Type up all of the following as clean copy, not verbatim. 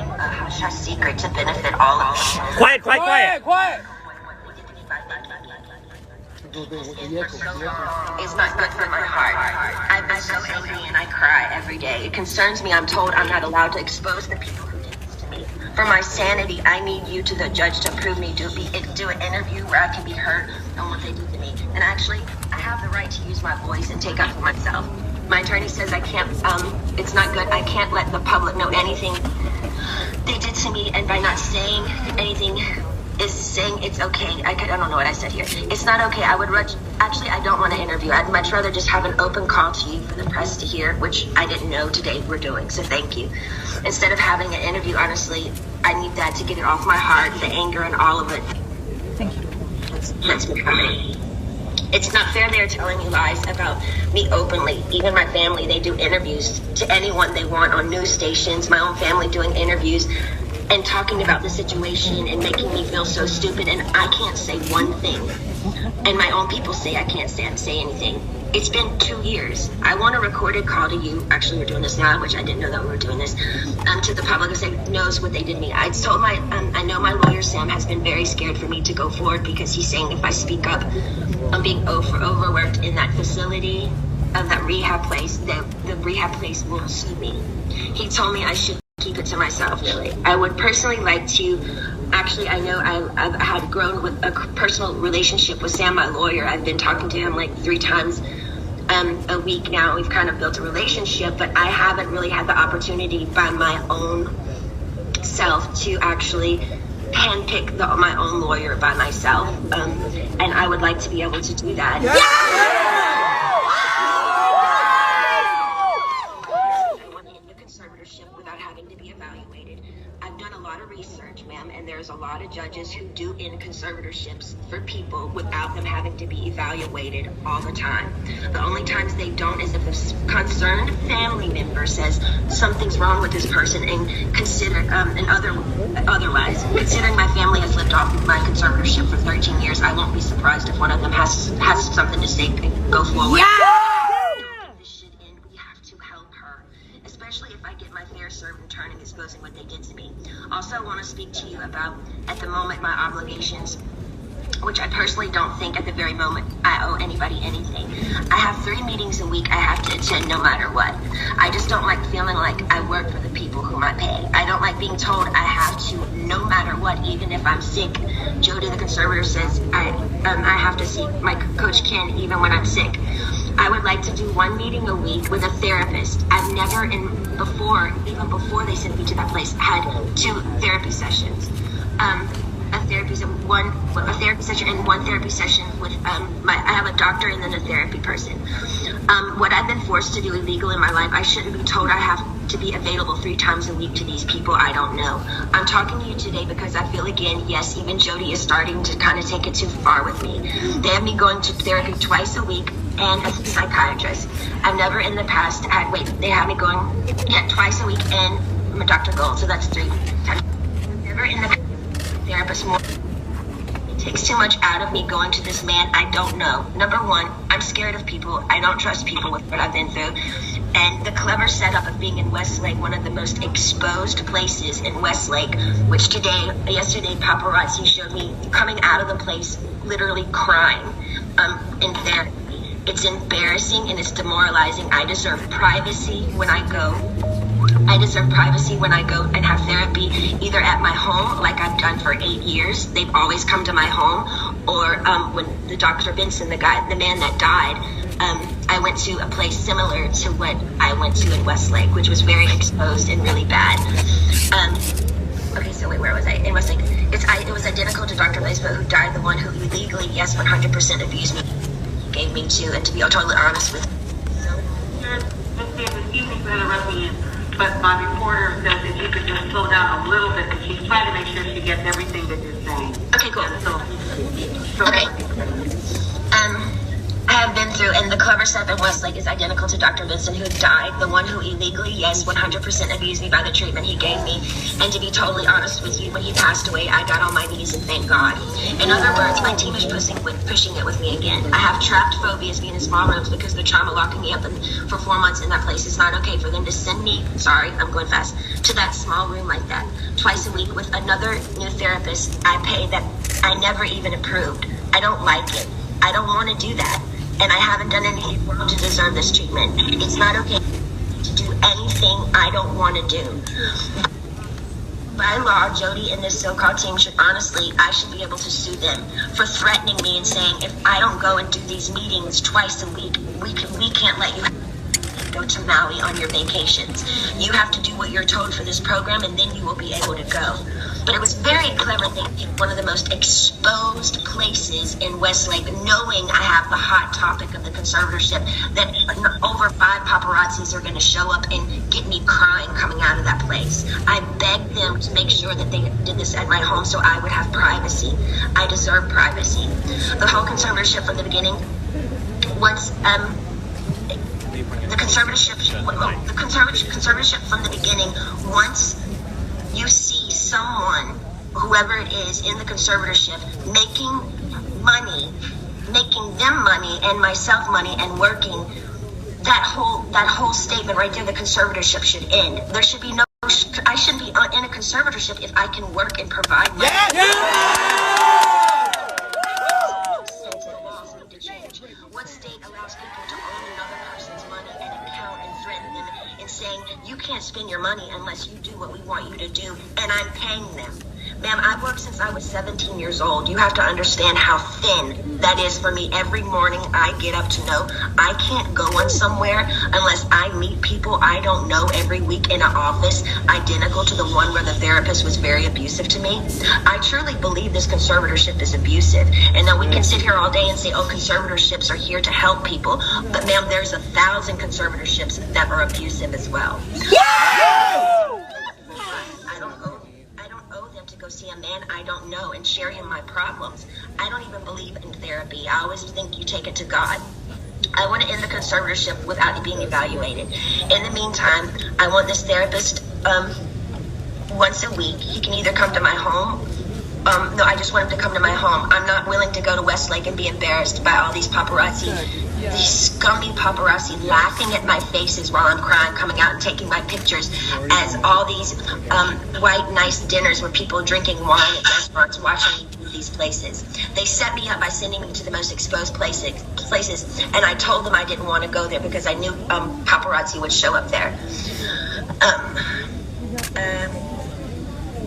keeping a hush-hush secret to benefit all of us. Quiet, quiet, quiet. Quiet. It's not good for my heart. I've been so angry and I cry every day. It concerns me. I'm told I'm not allowed to expose the people who did this to me. For my sanity, I need you to the judge to prove me do an interview where I can be heard on what they do to me. And actually, I have the right to use my voice and take up for myself. My attorney says I can't, it's not good. I can't let the public know anything they did to me, and by not saying anything is saying it's okay. I don't know what I said here. It's not okay. I don't want to interview. I'd much rather just have an open call to you for the press to hear, which I didn't know today we're doing, so thank you. Instead of having an interview, honestly, I need that to get it off my heart, the anger and all of it. Thank you. That's me coming. It's not fair they're telling me lies about me openly. Even my family, they do interviews to anyone they want on news stations. My own family doing interviews and talking about the situation and making me feel so stupid, and I can't say one thing. And my own people say I can't say anything. It's been 2 years. I want a recorded call to you. Actually, we're doing this now, which I didn't know that we were doing this. To the public who knows what they did to me. I told I know my lawyer Sam has been very scared for me to go forward because he's saying if I speak up, I'm being overworked in that facility, that rehab place. The rehab place will sue me. He told me I should keep it to myself, really. I would personally like to, actually, I know I've had grown with a personal relationship with Sam, my lawyer. I've been talking to him like 3 times a week now. We've kind of built a relationship, but I haven't really had the opportunity by my own self to actually handpick my own lawyer by myself. And I would like to be able to do that. Yeah! Without having to be evaluated. I've done a lot of research, ma'am, and there's a lot of judges who do in conservatorships for people without them having to be evaluated all the time. The only times they don't is if a concerned family member says something's wrong with this person and otherwise, considering my family has lived off my conservatorship for 13 years, I won't be surprised if one of them has something to say and go forward. Yeah! Especially if I get my fair served in turning exposing what they did to me. Also, I want to speak to you about, at the moment, my obligations, which I personally don't think at the very moment I owe anybody anything. I have 3 meetings a week I have to attend no matter what. I just don't like feeling like I work for the people whom I pay. I don't like being told I have to no matter what, even if I'm sick. Jody, the conservator, says I have to see my coach Ken even when I'm sick. I would like to do 1 meeting a week with a therapist. I've never, even before they sent me to that place, had 2 therapy sessions. A therapy session and 1 therapy session with I have a doctor and then a therapy person. What I've been forced to do illegal in my life, I shouldn't be told I have to be available 3 times a week to these people I don't know. I'm talking to you today because I feel again, yes, even Jody is starting to kind of take it too far with me. They have me going to therapy twice a week and a psychiatrist. I've never in the past they have me going twice a week and I'm a Dr. Gold, so that's 3 times. Never in the past therapist more. It takes too much out of me going to this man I don't know. Number 1, I'm scared of people. I don't trust people with what I've been through. And the clever setup of being in Westlake, one of the most exposed places in Westlake, which yesterday paparazzi showed me coming out of the place literally crying in therapy. It's embarrassing and it's demoralizing. I deserve privacy when I go. I deserve privacy when I go and have therapy, either at my home, like I've done for 8 years. They've always come to my home. Or when the Dr. Benson, the man that died, I went to a place similar to what I went to in Westlake, which was very exposed and really bad. Okay, so wait, where was I? In Westlake. It was identical to Dr. Lesbo, who died, the one who illegally, yes, 100% abused me, gave me to, and to be totally honest with you. But my reporter says if you could just slow down a little bit, because she's trying to make sure she gets everything that you're saying. Okay, cool. So okay. I have been through through, and the clever step in Westlake is identical to Dr. Vincent, who died, the one who illegally, yes, 100% abused me by the treatment he gave me. And to be totally honest with you, when he passed away, I got on my knees and thanked God. In other words, my team is pushing it with me again. I have trapped phobias being in small rooms because the trauma locking me up for 4 months in that place. It's not okay for them to send me, sorry, I'm going fast, to that small room like that, twice a week with another new therapist I pay that I never even approved. I don't like it. I don't want to do that. And I haven't done anything wrong to deserve this treatment. It's not okay to do anything I don't want to do. By law, Jody and this so-called team should I should be able to sue them for threatening me and saying, if I don't go and do these meetings twice a week, we can't let you go to Maui on your vacations. You have to do what you're told for this program, and then you will be able to go. But it was very clever they picked one of the most exposed places in Westlake, knowing I have the hot topic of the conservatorship, that over 5 paparazzis are going to show up and get me crying coming out of that place. I begged them to make sure that they did this at my home so I would have privacy. I deserve privacy. The whole conservatorship from the beginning, once the conservatorship from the beginning, once you see someone, whoever it is in the conservatorship, making them money and myself money and working, that whole statement right there, the conservatorship should end. There should be no, I shouldn't be in a conservatorship if I can work and provide money. What state allows people to own another person's money and account and threaten them and saying, you can't spend your money unless you do what we want you to do, and I'm paying them? Ma'am, I've worked since I was 17 years old. You have to understand how thin that is for me. Every morning I get up to know I can't go on somewhere unless I meet people I don't know every week in an office identical to the one where the therapist was very abusive to me. I truly believe this conservatorship is abusive. And then we can sit here all day and say, oh, conservatorships are here to help people. But ma'am, there's 1,000 conservatorships that are abusive as well. To go see a man I don't know and share him my problems. I don't even believe in therapy. I always think you take it to God. I want to end the conservatorship without being evaluated. In the meantime, I want this therapist once a week. He can either come to my home. No, I just want him to come to my home. I'm not willing to go to Westlake and be embarrassed by all these paparazzi. These scummy paparazzi laughing at my faces while I'm crying, coming out and taking my pictures as all these white, nice dinners with people drinking wine at restaurants, watching these places. They set me up by sending me to the most exposed places, and I told them I didn't want to go there because I knew paparazzi would show up there.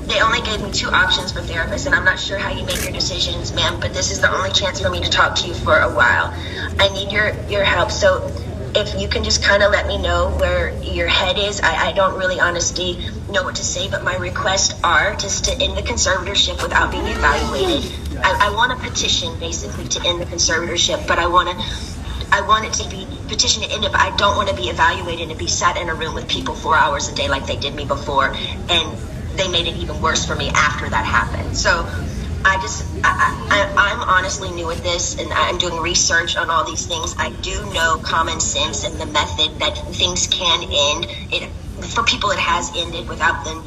They only gave me 2 options for therapists, and I'm not sure how you make your decisions, ma'am, but this is the only chance for me to talk to you for a while. I need your help, so if you can just kind of let me know where your head is. I don't really honestly know what to say, but my requests are just to end the conservatorship without being evaluated. I want a petition, basically, to end the conservatorship, but I want it to be petitioned to end it, but I don't want to be evaluated and be sat in a room with people 4 hours a day like they did me before, and they made it even worse for me after that happened. So I'm honestly new at this, and I'm doing research on all these things. I do know common sense and the method that things can end. For people, it has ended without them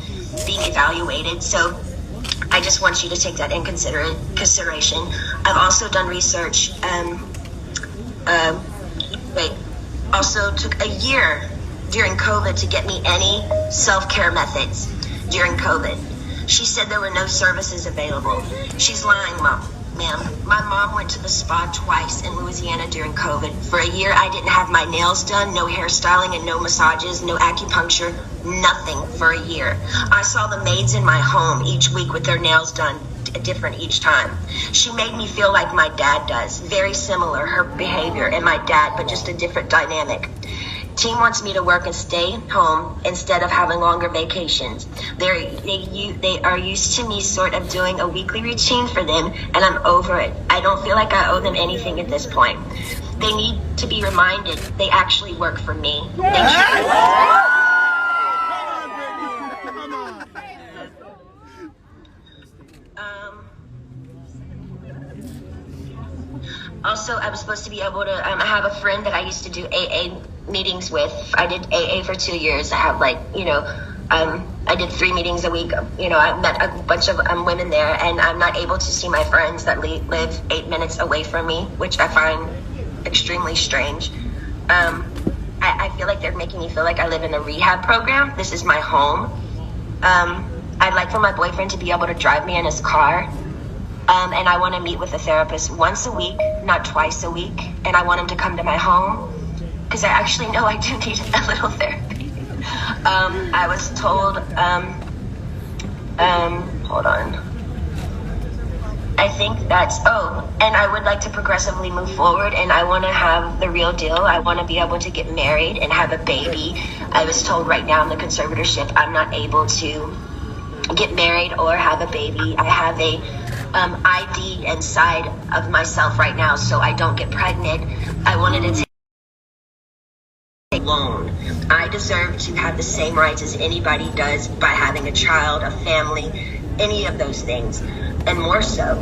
being evaluated. So I just want you to take that in consideration. I've also done research. Also took a year during COVID to get me any self-care methods. During COVID, she said there were no services available. She's lying, ma'am. My mom went to the spa twice in Louisiana during COVID. For a year, I didn't have my nails done, no hairstyling and no massages, no acupuncture, nothing for a year. I saw the maids in my home each week with their nails done different each time. She made me feel like my dad does. Very similar, her behavior and my dad, but just a different dynamic. Team wants me to work and stay home instead of having longer vacations. They are used to me sort of doing a weekly routine for them, and I'm over it. I don't feel like I owe them anything at this point. They need to be reminded they actually work for me. Thank you. Also, I was supposed to be able to, I have a friend that I used to do AA meetings with. I did AA for 2 years. I have I did 3 meetings a week. I met a bunch of women there, and I'm not able to see my friends that live 8 minutes away from me, which I find extremely strange. I feel like they're making me feel like I live in a rehab program. This is my home. I'd like for my boyfriend to be able to drive me in his car. And I want to meet with a therapist once a week, not twice a week. And I want him to come to my home because I actually know I do need a little therapy. I was told, hold on. I think and I would like to progressively move forward, and I want to have the real deal. I want to be able to get married and have a baby. I was told right now in the conservatorship, I'm not able to get married or have a baby. I have a ID inside of myself right now, so I don't get pregnant. I wanted to take a loan. I deserve to have the same rights as anybody does by having a child, a family, any of those things, and more so.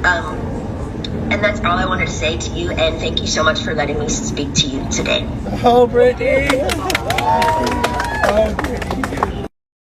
And that's all I wanted to say to you, and thank you so much for letting me speak to you today. Oh, Britney! Oh, Britney!